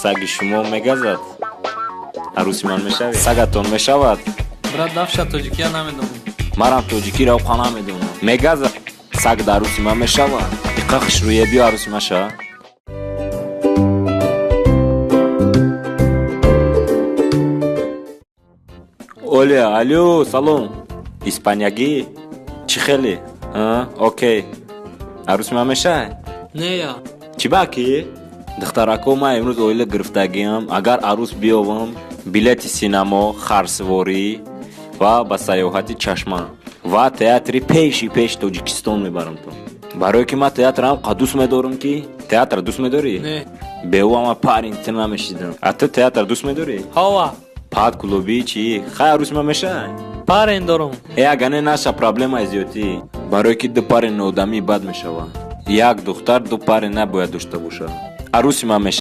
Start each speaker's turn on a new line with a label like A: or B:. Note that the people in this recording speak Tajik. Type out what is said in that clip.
A: саги шумо мегазад? Арӯси ман мешавед? Сагатон мешавад?
B: Брат, дафша тоҷикия намедонам.
A: Марам тоҷикиро қа намедонам. Мегазад саг дар арӯси ман мешавад? Иқақш рӯе биё арӯси ман шава. Оля, алё, салом. Испаниягӣ? Чӣ хеле? Окей. Арӯси ман мешавад?
B: Нея.
A: Чӣ баки? Духтарако, ман имрӯз оила гирифтагиам. Агар арӯс биёвам, билети синамо, харсворӣ ва ба саёҳати Чашма ва театри пеши пеш Тоҷикистон мебарамтон. Барое ки ман театрам қа дӯст медорам ки. Театр дӯст медорӣ?
B: Не.
A: Беҳува ман паринти намешидам. А ту театр дӯст медорӣ?
B: Ҳава.
A: Пад клуби чӣ? Хай арӯси ман мешавад?
B: Парен дорам.
A: Агане наша проблемаи зиёдӣ. Барое ки ду пари нодамӣ бад мешавад. Як духтар ду пари набояд дошта бошад. Арӯси ман мешавад.